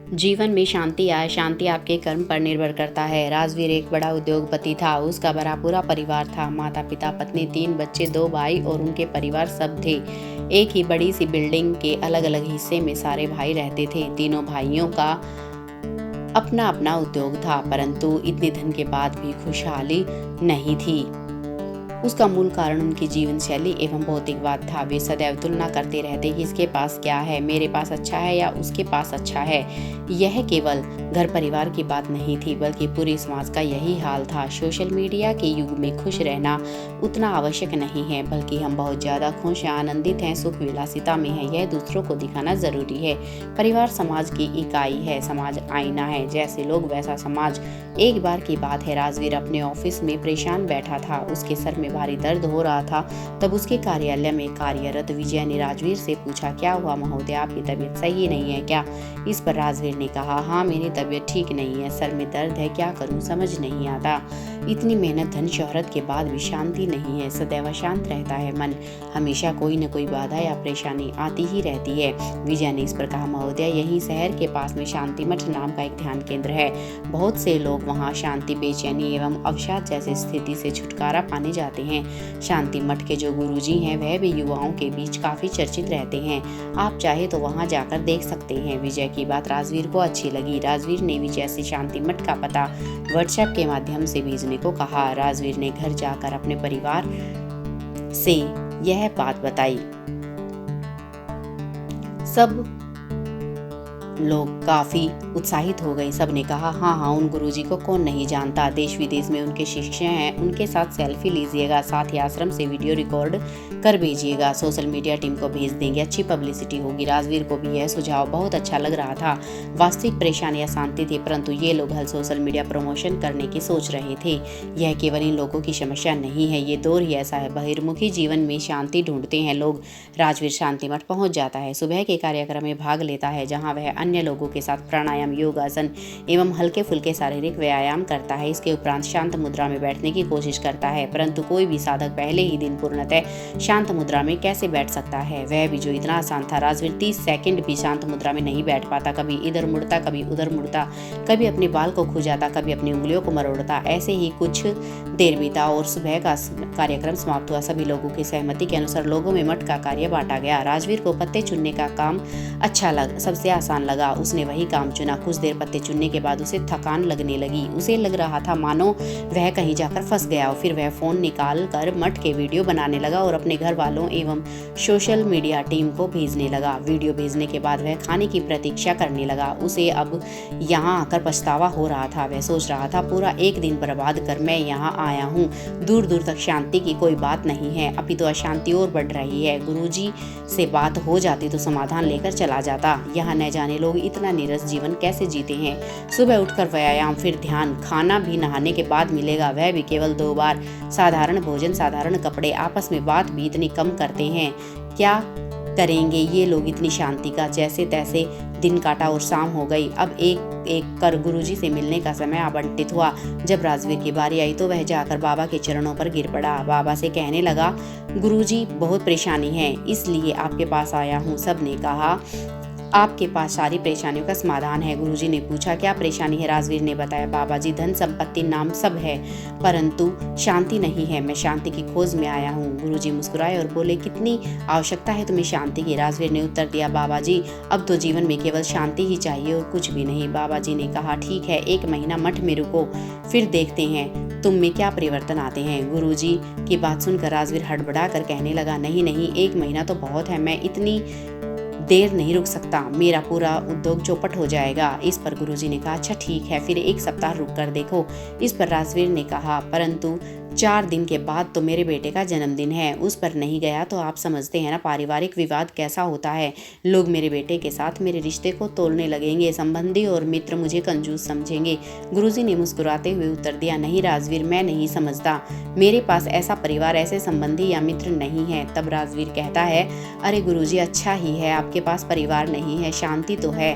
जीवन में शांति आए। शांति आपके कर्म पर निर्भर करता है। राजवीर एक बड़ा उद्योगपति था। उसका भरा पूरा परिवार था। माता पिता, पत्नी, 3 बच्चे, 2 भाई और उनके परिवार सब थे। एक ही बड़ी सी बिल्डिंग के अलग अलग हिस्से में सारे भाई रहते थे। तीनों भाइयों का अपना अपना उद्योग था, परंतु इतने धन के बाद भी खुशहाली नहीं थी। उसका मूल कारण उनकी जीवन शैली एवं भौतिकवाद था। वे सदैव तुलना करते रहते कि इसके पास क्या है, मेरे पास अच्छा है या उसके पास अच्छा है। यह केवल घर परिवार की बात नहीं थी, बल्कि पूरे समाज का यही हाल था। सोशल मीडिया के युग में खुश रहना उतना आवश्यक नहीं है, बल्कि हम बहुत ज्यादा खुश हैं, आनंदित हैं, सुख विलासिता में है, यह दूसरों को दिखाना जरूरी है। परिवार समाज की इकाई है। समाज आईना है। जैसे लोग वैसा समाज। एक बार की बात है, राजवीर अपने ऑफिस में परेशान बैठा था। उसके सर में भारी दर्द हो रहा था। तब उसके कार्यालय में कार्यरत विजय ने राजवीर से पूछा, क्या हुआ महोदय, आपकी तबीयत सही नहीं है क्या? इस पर राजवीर ने कहा, हाँ मेरी तबीयत ठीक नहीं है, सर में दर्द है, क्या करूं समझ नहीं आता। इतनी मेहनत, धन शोहरत के बाद भी शांति नहीं है। सदैव अशांत रहता है मन। हमेशा कोई न कोई बाधा या परेशानी आती ही रहती है। विजय ने इस पर कहा, महोदय यही शहर के पास में शांति मठ नाम का एक ध्यान केंद्र है। बहुत से लोग वहाँ शांति, बेचैनी एवं अवसाद जैसी स्थिति से छुटकारा पाने जाते हैं। शांति मठ के जो गुरुजी हैं वह भी युवाओं के बीच काफी चर्चित रहते हैं। आप चाहे तो वहां जाकर देख सकते हैं। विजय की बात राजवीर को अच्छी लगी। राजवीर ने विजय से शांति मठ का पता व्हाट्सएप के माध्यम से भेजने को कहा। राजवीर ने घर जाकर अपने परिवार से यह बात बताई। सब लोग काफी उत्साहित हो गए। सबने कहा, हाँ उन गुरुजी को कौन नहीं जानता, देश विदेश में उनके शिष्य हैं, उनके साथ सेल्फी लीजिएगा, साथ ही आश्रम से वीडियो रिकॉर्ड कर भेजिएगा, सोशल मीडिया टीम को भेज देंगे, अच्छी पब्लिसिटी होगी। राजवीर को भी यह सुझाव बहुत अच्छा लग रहा था। वास्तविक परेशानियां शांति थी, परंतु ये लोग हल सोशल मीडिया प्रमोशन करने की सोच रहे थे। यह केवल इन लोगों की समस्या नहीं है, ये दौर ही ऐसा है। बहिर्मुखी जीवन में शांति ढूंढते हैं लोग। राजवीर शांति मठ पहुंच जाता है। सुबह के कार्यक्रम में भाग लेता है, जहाँ वह अन्य लोगों के साथ प्राणायाम, योगासन एवं हल्के फुल्के शारीरिक व्यायाम करता है। इसके उपरांत शांत मुद्रा में बैठने की कोशिश करता है, परंतु कोई भी साधक पहले ही दिन पूर्णतः शांत मुद्रा में कैसे बैठ सकता है, वह भी जो इतना आसान था। राजवीर 30 सेकंड भी शांत मुद्रा में नहीं बैठ पाता। कभी इधर मुड़ता, कभी उधर मुड़ता, कभी अपने बाल को खुजाता, कभी अपनी उंगलियों को मरोड़ता। ऐसे ही कुछ देर बीता और सुबह का कार्यक्रम समाप्त हुआ। सभी लोगों की सहमति के अनुसार लोगों में मठ का कार्य बांटा गया। राजवीर को पत्ते चुनने का काम सबसे आसान लगा। उसने वही काम चुना। कुछ देर पत्ते चुनने के बाद उसे थकान लगने लगी। उसे लग रहा था मानो वह कहीं जाकर फंस गया। फिर वह फोन निकाल कर मठ के वीडियो बनाने लगा और अपने घर वालों एवं सोशल मीडिया टीम को भेजने लगा। वीडियो भेजने के बाद वह खाने की प्रतीक्षा करने लगा। उसे अब यहाँ आकर पछतावा हो रहा था। वह सोच रहा था, पूरा एक दिन बर्बाद कर मैं यहाँ आया हूँ। दूर दूर तक शांति की कोई बात नहीं है, अपितु अशांति और बढ़ रही है। गुरुजी से बात हो जाती तो समाधान लेकर चला जाता। यहाँ न जाने लोग इतना नीरस जीवन कैसे जीते हैं। सुबह उठकर व्यायाम, फिर ध्यान, खाना भी नहाने के बाद मिलेगा, वह भी केवल 2 बार। साधारण भोजन, साधारण कपड़े, आपस में बात भी इतनी कम करते हैं। क्या करेंगे ये लोग इतनी शांति का? जैसे तैसे दिन काटा और शाम हो गई। अब एक एक कर गुरुजी से मिलने का समय आवंटित हुआ। जब राजवीर की बारी आई तो वह जाकर बाबा के चरणों पर गिर पड़ा। बाबा से कहने लगा, गुरुजी बहुत परेशानी है, इसलिए आपके पास आया हूँ। सबने कहा, आपके पास सारी परेशानियों का समाधान है। गुरुजी ने पूछा, क्या परेशानी है? राजवीर ने बताया, बाबा जी धन संपत्ति नाम सब है, परंतु शांति नहीं है। मैं शांति की खोज में आया हूँ। गुरुजी मुस्कुराए और बोले, कितनी आवश्यकता है तुम्हें शांति की? राजवीर ने उत्तर दिया, बाबा जी अब तो जीवन में केवल शांति ही चाहिए और कुछ भी नहीं। बाबा जी ने कहा, ठीक है 1 महीना मठ में रुको, फिर देखते हैं तुम में क्या परिवर्तन आते हैं। गुरुजी की बात सुनकर राजवीर हड़बड़ा कर कहने लगा, नहीं नहीं 1 महीना तो बहुत है, मैं इतनी देर नहीं रुक सकता, मेरा पूरा उद्योग चौपट हो जाएगा। इस पर गुरुजी ने कहा, अच्छा ठीक है, फिर 1 सप्ताह रुक कर देखो। इस पर राजवीर ने कहा, परंतु 4 दिन के बाद तो मेरे बेटे का जन्मदिन है, उस पर नहीं गया तो आप समझते हैं ना पारिवारिक विवाद कैसा होता है। लोग मेरे बेटे के साथ मेरे रिश्ते को तोड़ने लगेंगे, संबंधी और मित्र मुझे कंजूस समझेंगे। गुरुजी ने मुस्कुराते हुए उत्तर दिया, नहीं राजवीर, मैं नहीं समझता, मेरे पास ऐसा परिवार, ऐसे संबंधी या मित्र नहीं है। तब राजवीर कहता है, अरे गुरुजी अच्छा ही है आपके पास परिवार नहीं है, शांति तो है,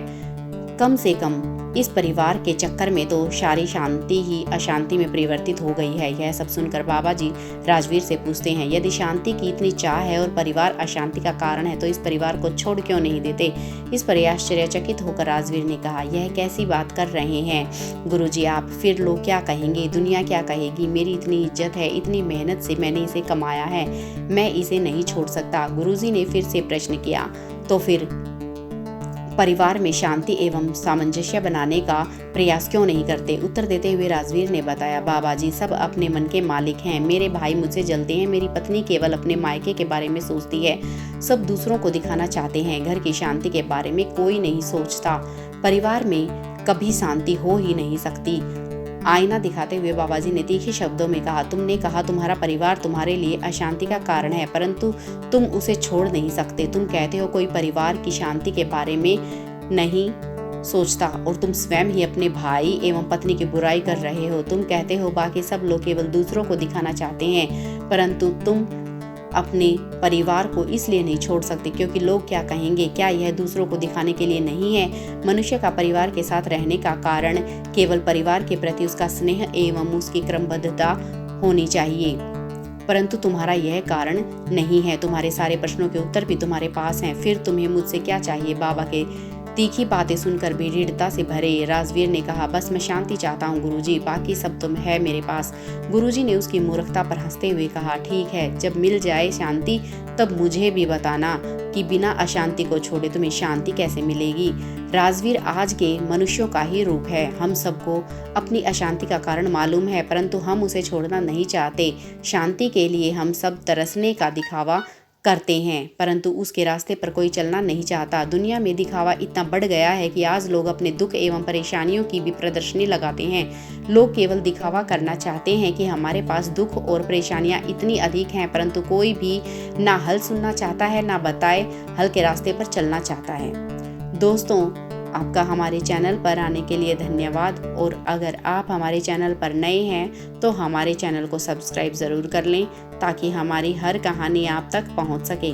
कम से कम इस परिवार के चक्कर में तो सारी शांति ही अशांति में परिवर्तित हो गई है। यह सब सुनकर बाबा जी राजवीर से पूछते हैं, यदि शांति की इतनी चाह है और परिवार अशांति का कारण है तो इस परिवार को छोड़ क्यों नहीं देते। इस पर आश्चर्यचकित होकर राजवीर ने कहा, यह कैसी बात कर रहे हैं गुरुजी आप, फिर लोग क्या कहेंगे, दुनिया क्या कहेगी। मेरी इतनी इज्जत है, इतनी मेहनत से मैंने इसे कमाया है, मैं इसे नहीं छोड़ सकता। गुरुजी ने फिर से प्रश्न किया, तो फिर परिवार में शांति एवं सामंजस्य बनाने का प्रयास क्यों नहीं करते। उत्तर देते हुए राजवीर ने बताया, बाबा जी सब अपने मन के मालिक हैं। मेरे भाई मुझसे जलते हैं, मेरी पत्नी केवल अपने मायके के बारे में सोचती है, सब दूसरों को दिखाना चाहते हैं, घर की शांति के बारे में कोई नहीं सोचता। परिवार में कभी शांति हो ही नहीं सकती। आईना दिखाते हुए बाबा जी ने तीखे शब्दों में कहा, तुमने कहा तुम्हारा परिवार तुम्हारे लिए अशांति का कारण है, परंतु तुम उसे छोड़ नहीं सकते। तुम कहते हो कोई परिवार की शांति के बारे में नहीं सोचता और तुम स्वयं ही अपने भाई एवं पत्नी की बुराई कर रहे हो। तुम कहते हो बाकी सब लोग केवल दूसरों को दिखाना चाहते हैं, परंतु तुम अपने परिवार को इसलिए नहीं छोड़ सकते क्योंकि लोग क्या कहेंगे। क्या यह दूसरों को दिखाने के लिए नहीं है। मनुष्य का परिवार के साथ रहने का कारण केवल परिवार के प्रति उसका स्नेह एवं उसकी क्रमबद्धता होनी चाहिए, परंतु तुम्हारा यह कारण नहीं है। तुम्हारे सारे प्रश्नों के उत्तर भी तुम्हारे पास हैं, फिर तुम्हें मुझसे क्या चाहिए। बाबा के तीखी बातें सुनकर भी दृढ़ता से भरे राजवीर ने कहा, बस मैं शांति चाहता हूँ गुरुजी, बाकी सब तुम है मेरे पास। गुरुजी ने उसकी मूर्खता पर हंसते हुए कहा, ठीक है, जब मिल जाए शांति तब मुझे भी बताना कि बिना अशांति को छोड़े तुम्हें शांति कैसे मिलेगी। राजवीर आज के मनुष्यों का ही रूप है। हम सबको अपनी अशांति का कारण मालूम है, परंतु हम उसे छोड़ना नहीं चाहते। शांति के लिए हम सब तरसने का दिखावा करते हैं, परंतु उसके रास्ते पर कोई चलना नहीं चाहता। दुनिया में दिखावा इतना बढ़ गया है कि आज लोग अपने दुख एवं परेशानियों की भी प्रदर्शनी लगाते हैं। लोग केवल दिखावा करना चाहते हैं कि हमारे पास दुख और परेशानियां इतनी अधिक हैं, परंतु कोई भी ना हल सुनना चाहता है, ना बताए हल के रास्ते पर चलना चाहता है। दोस्तों, आपका हमारे चैनल पर आने के लिए धन्यवाद, और अगर आप हमारे चैनल पर नए हैं तो हमारे चैनल को सब्सक्राइब ज़रूर कर लें ताकि हमारी हर कहानी आप तक पहुंच सके।